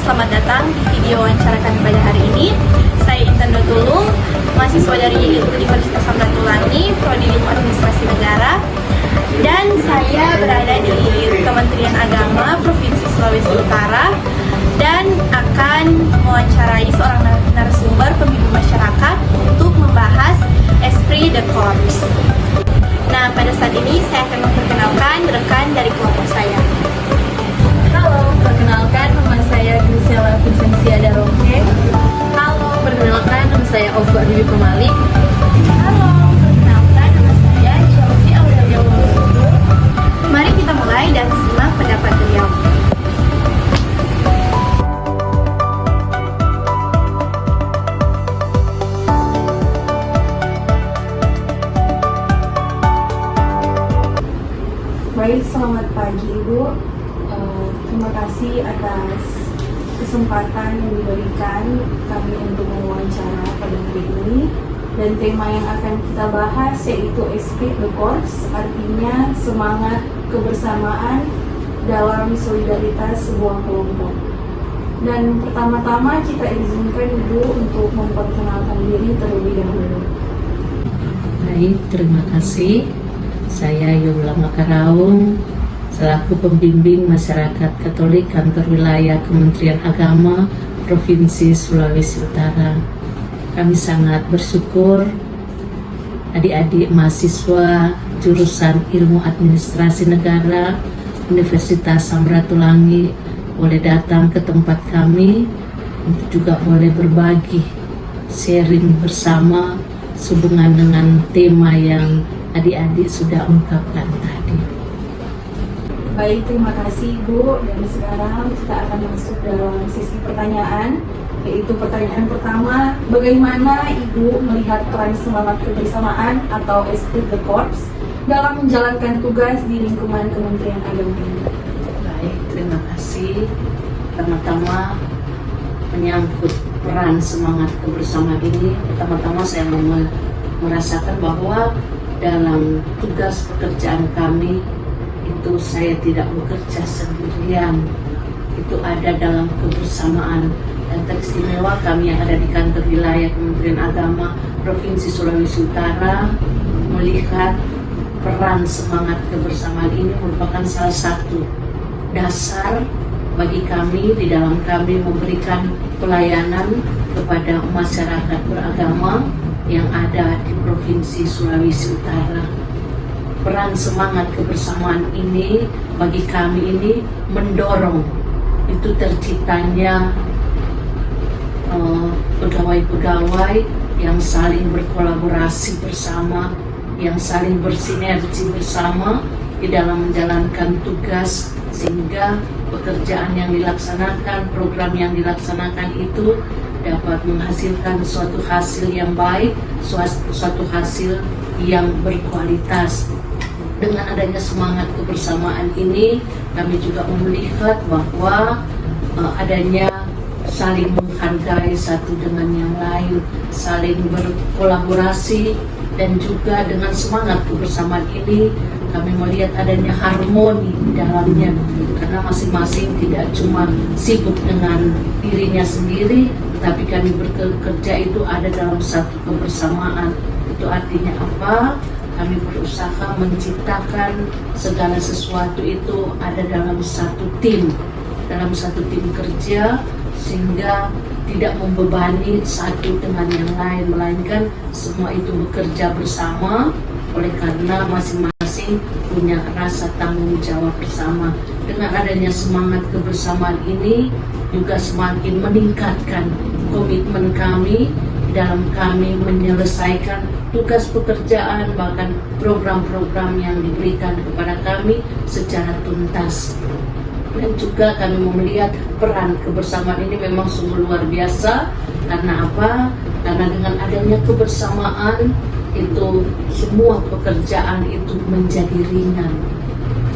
selamat datang di video wawancara kami pada hari ini. Saya Intan Dotulung, mahasiswa dari Universitas Samratulangi, Prodi Ilmu Administrasi Negara. Dan saya berada di Kementerian Agama Provinsi Sulawesi Utara dan akan mewawancarai seorang narasumber pembimbing masyarakat untuk membahas Esprit de Corps. Nah, pada saat ini saya akan memperkenalkan rekan dari kelompok saya. Halo, perkenalkan nama saya Grisela Vincentia Daroke. Halo, perkenalkan nama saya Ova Bibi Pemalik. Halo, perkenalkan nama saya Chelsea Aurelia Wongso. Mari kita mulai dan simak pendapat beliau. Baik, selamat pagi Ibu. Terima kasih atas kesempatan yang diberikan kami untuk mewawancara pada hari ini. Dan tema yang akan kita bahas yaitu Esprit de Corps, artinya semangat kebersamaan dalam solidaritas sebuah kelompok. Dan pertama-tama kita izinkan Ibu untuk memperkenalkan diri terlebih dahulu. Baik, terima kasih. Saya Yola Makaraung, selaku pembimbing masyarakat Katolik kantor wilayah Kementerian Agama Provinsi Sulawesi Utara. Kami sangat bersyukur adik-adik mahasiswa jurusan Ilmu Administrasi Negara Universitas Samratulangi boleh datang ke tempat kami untuk juga boleh berbagi, sharing bersama sehubungan dengan tema yang adik-adik sudah ungkapkan tadi. Baik, terima kasih Ibu. Dan sekarang kita akan masuk dalam sesi pertanyaan, yaitu pertanyaan pertama, bagaimana Ibu melihat peran semangat kebersamaan atau Esprit de Corps dalam menjalankan tugas di lingkungan Kementerian Agama ini? Baik, terima kasih. Pertama-tama menyangkut peran semangat kebersamaan ini, pertama-tama saya merasakan bahwa dalam tugas pekerjaan kami itu saya tidak bekerja sendirian, itu ada dalam kebersamaan. Dan teristimewa kami yang ada di kantor wilayah Kementerian Agama Provinsi Sulawesi Utara melihat peran semangat kebersamaan ini merupakan salah satu dasar bagi kami di dalam kami memberikan pelayanan kepada masyarakat beragama yang ada di Provinsi Sulawesi Utara. Peran semangat kebersamaan ini bagi kami ini mendorong itu terciptanya pegawai-pegawai yang saling berkolaborasi bersama, yang saling bersinergi bersama di dalam menjalankan tugas, sehingga pekerjaan yang dilaksanakan, program yang dilaksanakan itu dapat menghasilkan suatu hasil yang baik, suatu hasil yang berkualitas. Dengan adanya semangat kebersamaan ini, kami juga melihat bahwa adanya saling menghargai satu dengan yang lain, saling berkolaborasi, dan juga dengan semangat kebersamaan ini kami melihat adanya harmoni di dalamnya, karena masing-masing tidak cuma sibuk dengan dirinya sendiri, tetapi kami bekerja itu ada dalam satu kebersamaan. Itu artinya apa? Kami berusaha menciptakan segala sesuatu itu ada dalam satu tim kerja, sehingga tidak membebani satu dengan yang lain, melainkan semua itu bekerja bersama, oleh karena masing-masing punya rasa tanggung jawab bersama. Dengan adanya semangat kebersamaan ini juga semakin meningkatkan komitmen kami dalam kami menyelesaikan tugas pekerjaan, bahkan program-program yang diberikan kepada kami secara tuntas. Dan juga kami melihat peran kebersamaan ini memang sungguh luar biasa. Karena apa? Karena dengan adanya kebersamaan itu semua pekerjaan itu menjadi ringan.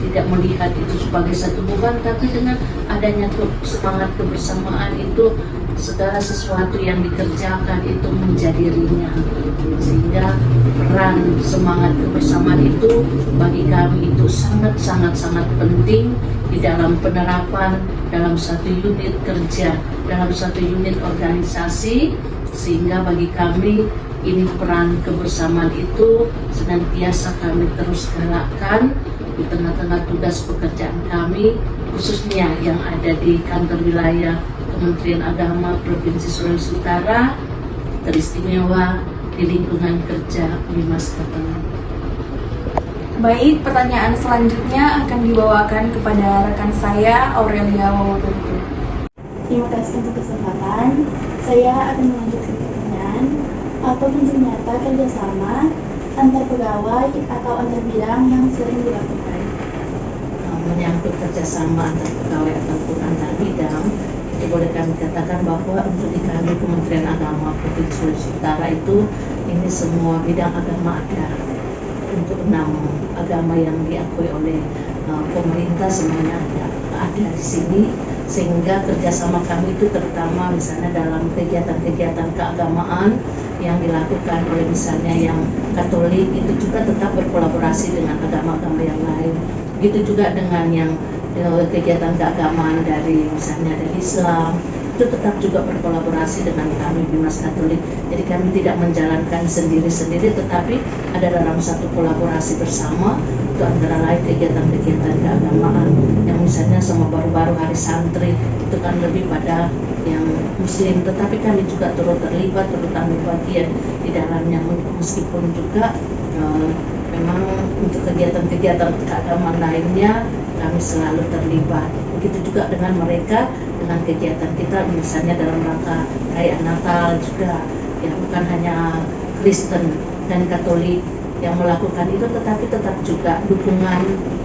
Tidak melihat itu sebagai satu beban, tapi dengan adanya semangat kebersamaan itu segala sesuatu yang dikerjakan itu menjadi ringan. Sehingga peran semangat kebersamaan itu bagi kami itu sangat penting di dalam penerapan dalam satu unit kerja, dalam satu unit organisasi, sehingga bagi kami ini peran kebersamaan itu senantiasa kami terus galakkan di tengah-tengah tugas pekerjaan kami, khususnya yang ada di kantor wilayah Kementerian Agama Provinsi Sulawesi Utara, teristimewa di lingkungan kerja Bimas Katolik. Baik, pertanyaan selanjutnya akan dibawakan kepada rekan saya, Aurelia Wawododo. Terima kasih untuk kesempatan. Saya akan melanjutkan pertanyaan. Apa bentuk nyata kerjasama antar pegawai atau antar bidang yang sering dilakukan? Menyangkut kerjasama antar pegawai ataupun antar bidang, itu boleh kami katakan bahwa untuk di kami Kementerian Agama Provinsi Sulawesi Utara itu ini semua bidang agama ada. Untuk 6 agama yang diakui oleh pemerintah semuanya ada di sini, sehingga kerjasama kami itu terutama misalnya dalam kegiatan-kegiatan keagamaan yang dilakukan oleh misalnya yang Katolik itu juga tetap berkolaborasi dengan agama-agama yang lain. Begitu juga dengan yang kegiatan keagamaan dari misalnya dari Islam, itu tetap juga berkolaborasi dengan kami Bimas Katolik. Jadi kami tidak menjalankan sendiri-sendiri, tetapi ada dalam satu kolaborasi bersama. Itu antara lain kegiatan-kegiatan keagamaan yang misalnya sama baru-baru hari santri itu kan lebih pada yang Muslim, tetapi kami juga turut terlibat, turut ambil bagian di dalamnya, meskipun juga memang untuk kegiatan-kegiatan keagamaan lainnya kami selalu terlibat. Begitu juga dengan mereka, dengan kegiatan kita misalnya dalam rangka perayaan Natal juga, ya bukan hanya Kristen dan Katolik yang melakukan itu, tetapi tetap juga dukungan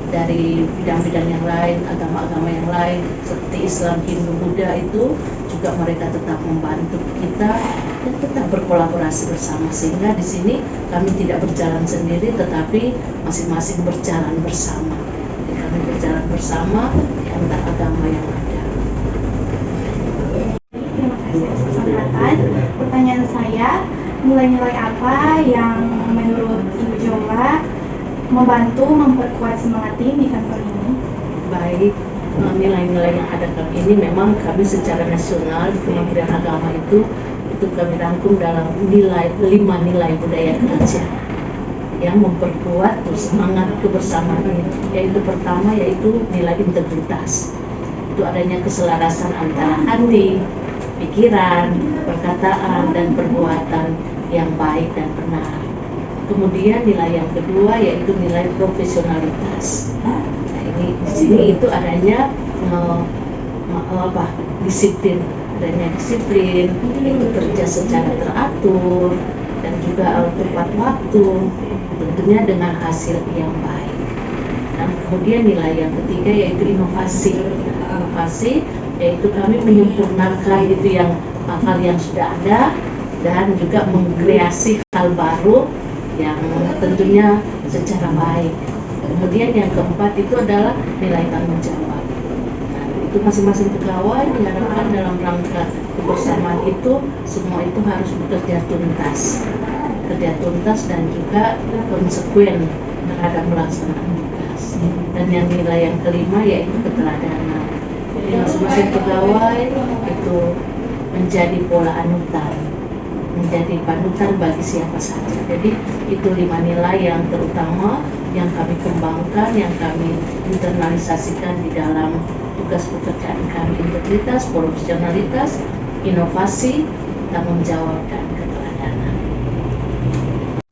dari bidang-bidang yang lain, agama-agama yang lain seperti Islam, Hindu, Buddha itu juga mereka tetap membantu kita dan tetap berkolaborasi bersama, sehingga di sini kami tidak berjalan sendiri, tetapi masing-masing berjalan bersama. Jadi kami berjalan bersama di antara agama yang ada. Terima kasih atas kesempatan. Pertanyaan saya, nilai-nilai apa yang menurut Ibu Jola membantu memperkuat semangat tim di kantor ini? Baik, nilai-nilai yang ada kami ini memang kami secara nasional di Kementerian Agama itu kami rangkum dalam 5 nilai budaya kerja yang memperkuat semangat kebersamaan ini. Yaitu pertama yaitu nilai integritas. Itu adanya keselarasan antara hati, pikiran, perkataan, dan perbuatan yang baik dan benar. Kemudian nilai yang kedua yaitu nilai profesionalitas. Nah, ini di sini itu adanya disiplin, adanya disiplin, itu kerja secara teratur dan juga tepat waktu, tentunya dengan hasil yang baik. Dan kemudian nilai yang ketiga yaitu inovasi. Inovasi yaitu kami menyempurnakan itu yang hal yang sudah ada dan juga mengkreasi hal baru yang tentunya secara baik. Kemudian yang keempat itu adalah nilai tanggung jawab. Nah, itu masing-masing pegawai diharapkan dalam rangka kebersamaan itu semua itu harus bekerja tuntas dan juga konsekuen terhadap melaksanaan tugas. Dan yang nilai yang kelima yaitu keteladanan. Jadi masing-masing pegawai itu menjadi pola anutan, menjadi panutan bagi siapa saja. Jadi itu 5 nilai yang terutama yang kami kembangkan, yang kami internalisasikan di dalam tugas pekerjaan kami: integritas, profesionalitas, inovasi, tanggung jawab, dan keteladanan.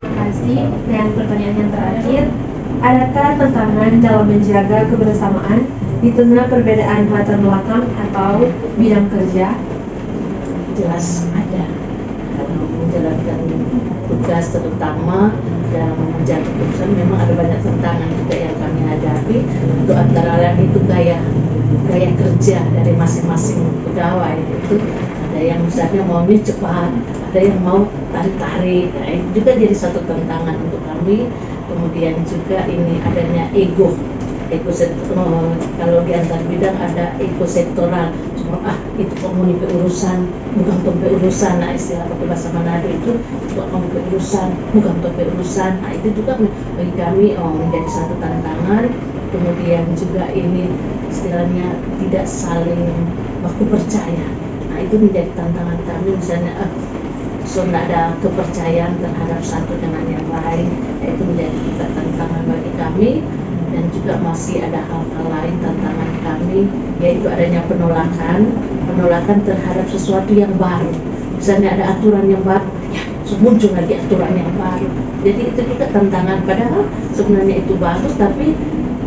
Terima kasih. Dan pertanyaan yang terakhir, adakah tantangan dalam menjaga kebersamaan di tengah perbedaan latar belakang atau bidang kerja? Jelas ada. Menjalankan tugas terutama dalam menjaga kebersamaan memang ada banyak tantangan juga yang kami hadapi. Untuk antara lain itu gaya kerja dari masing-masing pegawai. Itu ada yang misalnya maunya cepat, ada yang mau tarik-tarik. Nah, itu juga jadi satu tantangan untuk kami. Kemudian juga ini adanya ego kalau di antar bidang ada ego sektoral, cuma itu kamu nih urusan, bukan tope urusan. Nah, istilah pakai bahasa Manado itu kamu urusan, bukan tope urusan. Nah, itu juga bagi kami menjadi satu tantangan kemudian juga ini istilahnya tidak saling baku percaya. Nah itu menjadi tantangan kami, misalnya tidak ada kepercayaan terhadap satu dengan yang lain, itu menjadi juga tantangan bagi kami. Dan juga masih ada hal-hal lain tantangan kami, yaitu adanya penolakan terhadap sesuatu yang baru. Misalnya ada aturan yang baru, ya muncul lagi aturan yang baru. Jadi itu juga tantangan, padahal sebenarnya itu bagus, tapi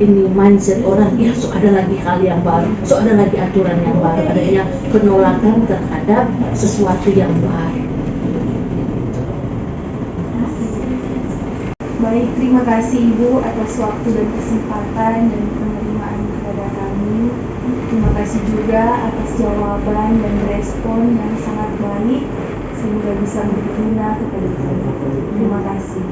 ini mindset orang, ya so ada lagi hal yang baru, so ada lagi aturan yang baru, adanya penolakan terhadap sesuatu yang baru. Baik, terima kasih Ibu atas waktu dan kesempatan dan penerimaan kepada kami. Terima kasih juga atas jawaban dan respon yang sangat baik sehingga bisa berguna kepada kami. Terima kasih.